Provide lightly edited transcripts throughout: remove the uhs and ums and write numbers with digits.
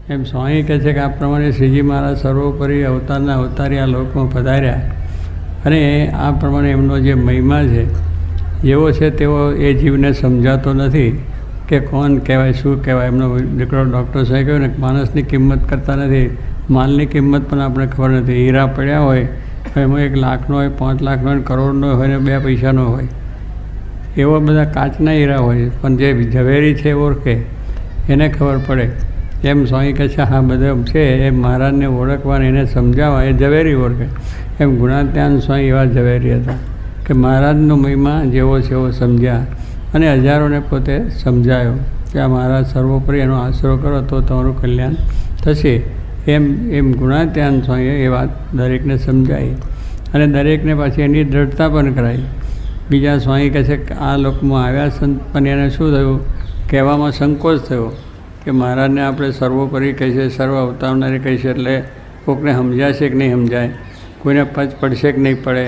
એમ સ્વામી કહે છે કે આ પ્રમાણે શ્રીજી મહારાજ સર્વોપરી અવતારના અવતારી આ લોકમાં પધાર્યા અને આ પ્રમાણે એમનો જે મહિમા છે જેવો છે તેવો એ જીવને સમજાતો નથી કે કોણ કહેવાય, શું કહેવાય. એમનો દીકરો ડૉક્ટર સાહેબ કહ્યું ને માણસની કિંમત કરતા નથી, માલની કિંમત પણ આપણે ખબર નથી. હીરા પડ્યા હોય એમાં 1 લાખનો હોય, 5 લાખનો હોય, કરોડનો હોય ને 2 પૈસાનો હોય, એવા બધા કાચના હીરા હોય. પણ જે ઝવેરી છે ઓળખે એને ખબર પડે. એમ સ્વામી કહે છે હા બધા છે એ મહારાજને ઓળખવાને એને સમજાવવા એ ઝવેરી ઓળખે. એમ ગુણાત્યાન સ્વામી એવા ઝવેરી હતા કે મહારાજનો મહિમા જેવો છે એવો સમજ્યા અને હજારોને પોતે સમજાયો કે આ મહારાજ સર્વોપરી એનો આશરો કરો તો તમારું કલ્યાણ થશે. એમ ગુણાત્યાન સ્વામીએ એ વાત દરેકને સમજાવી અને દરેકને પાછી એની દ્રઢતા પણ કરાવી. બીજા સ્વામી કહે છે કે આ લોકમાં આવ્યા સંત પણ એને શું થયું, કહેવામાં સંકોચ થયો કે મહારાજને આપણે સર્વોપરી કહી છે, સર્વ અવતારનારી કહી છે એટલે કોઈકને સમજાશે કે નહીં સમજાય, કોઈને પચ પડશે કે નહીં પડે,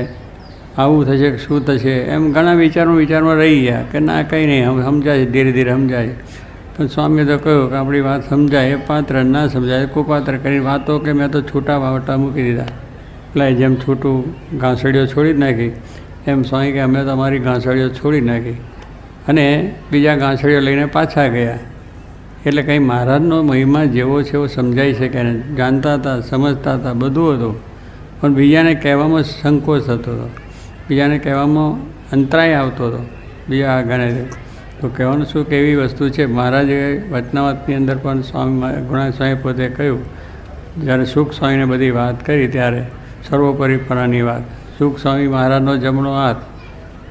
આવું થશે કે શું થશે, એમ ઘણા વિચારમાં રહી ગયા કે ના કંઈ નહીં સમજાય, ધીરે ધીરે સમજાય. પણ સ્વામીએ તો કહ્યું કે આપણી વાત સમજાય એ પાત્ર, ના સમજાય કુપાત્ર કરી વાતો કે મેં તો છૂટા વાવટા મૂકી દીધા. એટલે જેમ છૂટું ઘાસડીઓ છોડી જ નાખી એમ સ્વામી કે અમે તો અમારી ઘાસડીઓ છોડી નાખી અને બીજા ઘાસડીઓ લઈને પાછા ગયા. એટલે કંઈ મહારાજનો મહિમા જેવો છે એવો સમજાઈ શકે ને, જાણતા હતા, સમજતા હતા, બધું હતું. પણ બીજાને કહેવામાં સંકોચ થતો હતો, બીજાને કહેવામાં અંતરાય આવતો હતો બીજા આગળ. તો કહેવાનું શું કે એવી વસ્તુ છે. મહારાજે વચનાવતની અંદર પણ સ્વામી ગુણા સ્વામી પોતે કહ્યું, જ્યારે સુખ સ્વામીને બધી વાત કરી ત્યારે સર્વોપરીપણાની વાત. સુખ સ્વામી મહારાજનો જમણો હાથ,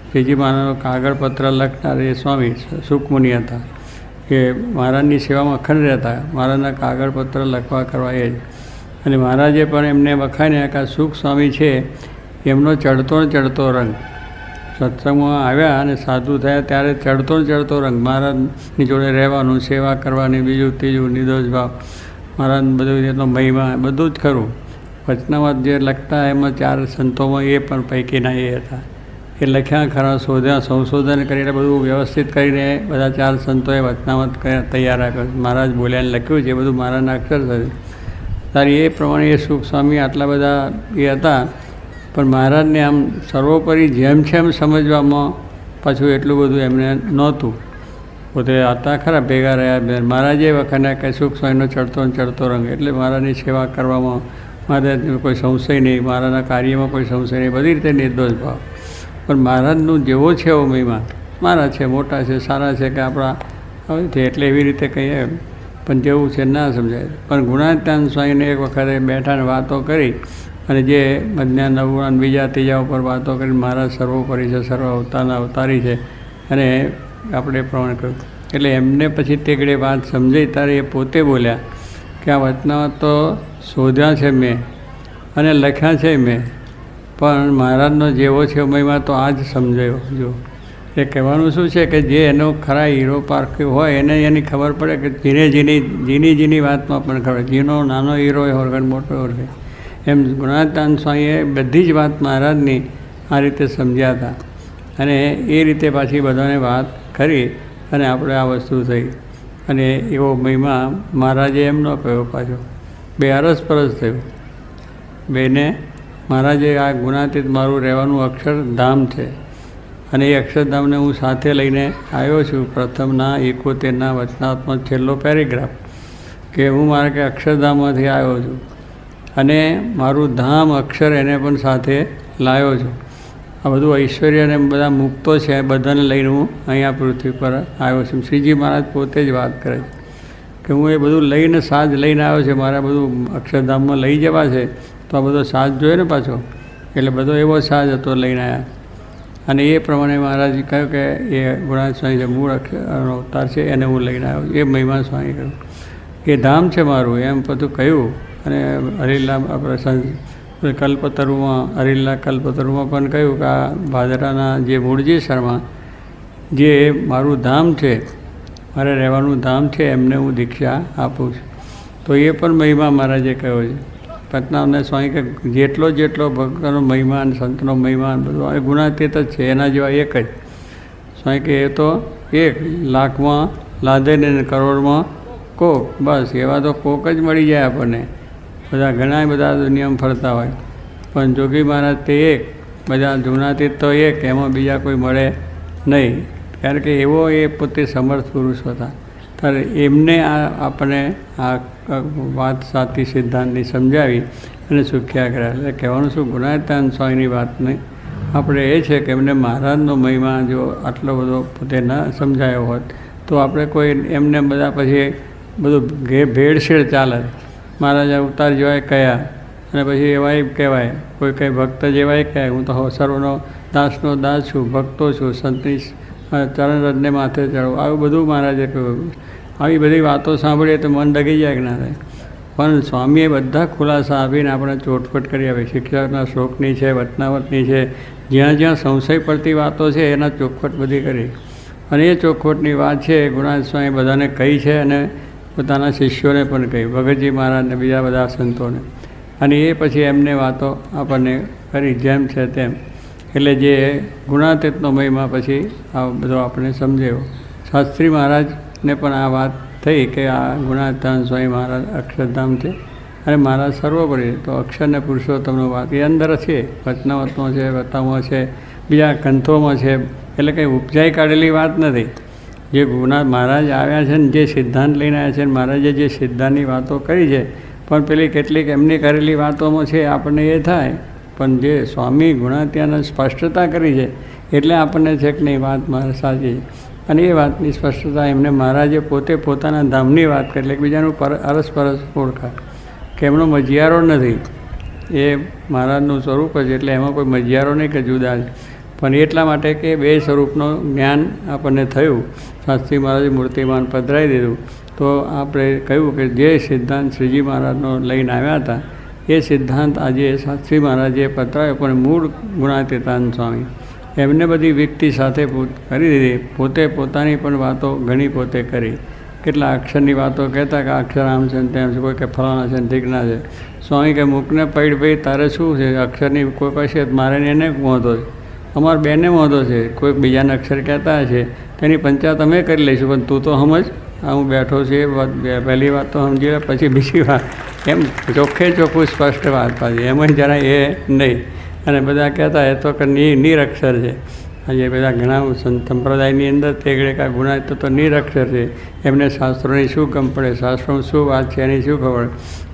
શ્રીજી મહારાજનો કાગળ પત્ર લખનાર એ સ્વામી સુખમુનિ હતા. એ મહારાજની સેવામાં અખંડ રહેતા, મહારાજના કાગળ પત્ર લખવા કરવા એ જ. અને મહારાજે પણ એમને વખાણ્યા કે સુખ સ્વામી છે એમનો ચડતો રંગ. સત્સંગમાં આવ્યા અને સાધુ થયા ત્યારે ચડતો રંગ, મહારાજની જોડે રહેવાનું, સેવા કરવાની, બીજું ત્રીજું નિર્દોષ ભાવ, મહારાજ બધું એનો મહિમા બધું જ ખરું. વચનાવત જે લખતા એમાં 4 સંતોમાં એ પણ પૈકીના એ હતા. એ લખ્યા ખરા, શોધ્યા, સંશોધન કરીને બધું વ્યવસ્થિત કરીને બધા 4 સંતોએ વચનાવત તૈયાર રાખ્યો. મહારાજ બોલ્યાને લખ્યું છે બધું મહારાજના અક્ષર થશે. તારી એ પ્રમાણે એ સુખ સ્વામી આટલા બધા એ હતા. પણ મહારાજને આમ સર્વોપરી જેમ છે એમ સમજવામાં પાછું એટલું બધું એમને નહોતું. પોતે હતા ખરા, ભેગા રહ્યા. મહારાજે વખતે કે સુખ સ્વામીનો ચડતો રંગ, એટલે મહારાજની સેવા કરવામાં મહારાજને કોઈ સંશય નહીં, મહારાજના કાર્યમાં કોઈ સંશય નહીં, બધી રીતે નિર્દોષ ભાવ. પણ મહારાજનું જેવો છે એવો મહિમા, મહારાજ છે, મોટા છે, સારા છે કે આપણા હવે છે એટલે એવી રીતે કહીએ, પણ જેવું છે ના સમજાય. પણ ગુણાત્યાન સ્વામીને એક વખતે બેઠાને વાતો કરી અને જે મધ્યા નવગુણ બીજા ત્રીજા ઉપર વાતો કરી મહારાજ સર્વોપરી છે, સર્વ અવતારના અવતારી છે અને આપણે પ્રમાણે કહ્યું. એટલે એમને પછી તેગડે વાત સમજાઈ ત્યારે એ પોતે બોલ્યા કે આ વચનાવત તો શોધ્યા છે મેં અને લખ્યા છે મેં, પણ મહારાજનો જેવો છે મહિમા તો આ જ સમજાયો. જો એ કહેવાનું શું છે કે જે એનો ખરા હીરો પારખ્યો હોય એને એની ખબર પડે કે ઝીણી વાતમાં પણ ખબર, ઝીણો નાનો હીરો હોય મોટો હોય. એમ ગુણાત્યાન સ્વામીએ બધી જ વાત મહારાજની આ રીતે સમજ્યા હતા અને એ રીતે પાછી બધાને વાત કરી અને આપણે આ વસ્તુ થઈ. અને એવો મહિમા મહારાજે એમ ન કહ્યો, પાછો 2 અરસપરસ થયું. બેને મહારાજે આ ગુણાતીત મારું રહેવાનું અક્ષરધામ છે અને એ અક્ષરધામને હું સાથે લઈને આવ્યો છું. પ્રથમના 71ના વચનાવતમાં છેલ્લો પેરેગ્રાફ કે હું મારા કે અક્ષરધામમાંથી આવ્યો છું અને મારું ધામ અક્ષર એને પણ સાથે લાવ્યો છું. આ બધું ઐશ્વર્ય અને બધા મુક્તો છે બધાને લઈને હું અહીંયા પૃથ્વી પર આવ્યો છું. શ્રીજી મહારાજ પોતે જ વાત કરે છે કે હું એ બધું લઈને સાજ લઈને આવ્યો છે, મારા બધું અક્ષરધામમાં લઈ જવા છે તો આ બધો સાજ જોઈએ ને પાછો, એટલે બધો એવો સાજ હતો લઈને આવ્યા. અને એ પ્રમાણે મહારાજે કહ્યું કે એ ગુણાત્યાન સ્વામી જે મૂળ અવતાર છે એને હું લઈને આવ્યો, એ મહિમા સ્વામી કહ્યું એ ધામ છે મારું એમ બધું કહ્યું. અને હરિલા આપણે કલ્પતરુમાં હરિલા કલ્પતરુમાં પણ કહ્યું કે આ ભાદરાના જે મૂળજીસરમાં જે મારું ધામ છે, મારે રહેવાનું ધામ છે, એમને હું દીક્ષા આપું છું. તો એ પણ મહિમા મહારાજે કહ્યો છે. પટનામને સ્વામી કે જેટલો ભક્તનો મહિમા અને સંતનો મહિમા બધું એ ગુણાતીત જ છે, એના જેવા એક જ. સ્વામી કે એ તો 1 લાખમાં લાદે ને કરોડમાં કોક, બસ એવા તો કોક જ મળી જાય આપણને. બધા ઘણા બધા દુનિયામાં ફરતા હોય, પણ જોગી મહારાજ તે એક, બધા જૂનાતીત તો એક, એમાં બીજા કોઈ મળે નહીં. કારણ કે એવો એ પોતે સમર્થ પુરુષ હતા. ત્યારે એમને આપણને આ વાત સાચી સિદ્ધાંતની સમજાવી અને સુખ્યા કર્યા. એટલે કહેવાનું શું, ગુણાતીતાનંદ સ્વામીની વાતને આપણે એ છે કે એમને મહારાજનો મહિમા જો આટલો બધો પોતે ન સમજાયો હોત તો આપણે કોઈ એમને બધા પછી બધું ભેળસેળ ચાલે. મહારાજા અવતાર જેવાય કયા અને પછી એવાય કહેવાય, કોઈ કંઈ ભક્ત જેવાય કહેવાય, હું તો સર્વનો દાસનો દાસ છું, ભક્તો છું, સંતની ચરણરજને માથે ચડવું, આવું બધું મહારાજે કહ્યું. આવી બધી વાતો સાંભળીએ તો મન ડગી જાય કે ના થાય. પણ સ્વામીએ બધા ખુલાસા આપીને આપણે ચોટફટ કરી આપી. શિક્ષકના શ્લોકની છે, વચનાવટની છે, જ્યાં જ્યાં સંશય પડતી વાતો છે એના ચોખવટ બધી કરી. અને એ ચોખવટની વાત છે ગુણાતીતાનંદ સ્વામી બધાને કહી છે અને પોતાના શિષ્યોને પણ કહી, ભગતજી મહારાજને, બીજા બધા સંતોને. અને એ પછી એમને વાતો આપણને કરી જેમ છે તેમ. એટલે જે ગુણાતીતનો મહિમા પછી આ બધો આપણે સમજાયો. શાસ્ત્રી મહારાજને પણ આ વાત થઈ કે આ ગુણાતીતાનંદ સ્વામી મહારાજ અક્ષરધામ છે અને મહારાજ સર્વોપરી. તો અક્ષરને પુરુષોત્તમનો વાત એ અંદર છે, વચનાવતમાં છે, વતામાં છે, બીજા ગ્રંથોમાં છે. એટલે કંઈ ઉપજાઈ કાઢેલી વાત નથી. જે મહારાજ આવ્યા છે ને જે સિદ્ધાંત લઈને આવ્યા છે ને મહારાજે જે સિદ્ધાંતની વાતો કરી છે, પણ પેલી કેટલીક એમની કરેલી વાતોમાં છે આપણને એ થાય, પણ જે સ્વામી ગુણાતીતાનંદ સ્પષ્ટતા કરી છે એટલે આપણને છે કે નહીં વાત મારે સાચી છે. અને એ વાતની સ્પષ્ટતા એમને મહારાજે પોતે પોતાના ધામની વાત કરી, એટલે એકબીજાનું અરસપરસ ઓળખાય કે એમનો મજિયારો નથી, એ મહારાજનું સ્વરૂપ જ, એટલે એમાં કોઈ મજિયારો નહીં કે જુદા છે. પણ એટલા માટે કે બે સ્વરૂપનું જ્ઞાન આપણને થયું. શાસ્ત્રી મહારાજે મૂર્તિમાન પધરાવી દીધું. તો આપણે કહ્યું કે જે સિદ્ધાંત શ્રીજી મહારાજનો લઈને આવ્યા હતા એ સિદ્ધાંત આજે શાસ્ત્રી મહારાજે પધરાવ્યો, પણ મૂળ ગુણાતીતાનંદ સ્વામી એમને બધી વ્યક્તિ સાથે કરી દીધી. પોતે પોતાની પણ વાતો ઘણી પોતે કરી. કેટલા અક્ષરની વાતો કહેતા કે અક્ષર આમ છે ને તેમ છે, કોઈ કે ફલાણા છે ને ઠીકના છે. સ્વામી કે મૂકને પૈડ ભાઈ તારે શું છે, અક્ષરની કોઈ પાસે મારે એને વાંધો છે, અમારે બેને વાંધો છે, કોઈક બીજાને અક્ષર કહેતા છે તેની પંચાયત અમે કરી લઈશું, પણ તું તો સમજ, હું બેઠો છું એ પહેલી વાત તો સમજી લે, પછી બીજી વાત, એમ ચોખ્ખે ચોખ્ખું સ્પષ્ટ વાત પાછી, એમ જ જરા એ નહીં. અને બધા કહેતા એ તો કે નિરક્ષર છે. આજે બધા ઘણા સંપ્રદાયની અંદર તે ગળે ગુણાતીત તો નિરક્ષર છે, એમને શાસ્ત્રોની શું ગમ પડે, શાસ્ત્રોમાં શું વાત છે એની શું ખબર.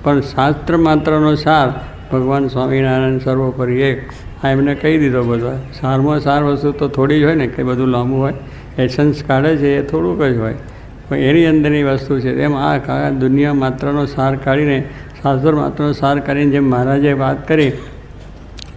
પણ શાસ્ત્ર માત્રનો સાર ભગવાન સ્વામિનારાયણ સર્વોપરી એક આ એમને કહી દીધો. બધા સારમાં સાર વસ્તુ તો થોડી જ હોય ને, કે બધું લાંબુ હોય, એસન્સ કાઢે છે એ થોડુંક જ હોય, પણ એની અંદરની વસ્તુ છે. એમ આ દુનિયા માત્રનો સાર કાઢીને, શાસ્ત્ર માત્રનો સાર કાઢીને જેમ મહારાજે વાત કરી,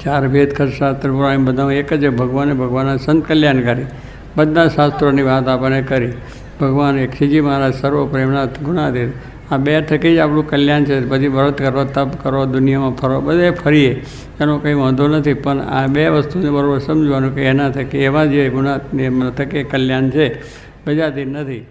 ચાર ભેદ શાસ્ત્ર પુરાણ બધા એક જ, ભગવાનના સંત કલ્યાણકારી બધા શાસ્ત્રોની વાત આપણને કરી. ભગવાન એક શ્રીજી મહારાજ સર્વપ્રેમનાથ ગુણાતીત, આ બે થકી જ આપણું કલ્યાણ છે. પછી વ્રત કરો, તપ કરો, દુનિયામાં ફરો, બધે ફરીએ, એનો કંઈ વાંધો નથી. પણ આ બે વસ્તુને બરાબર સમજવાનું કે એના થકી એવા જે ગુણાત્મ થકી કલ્યાણ છે, બીજાથી નથી.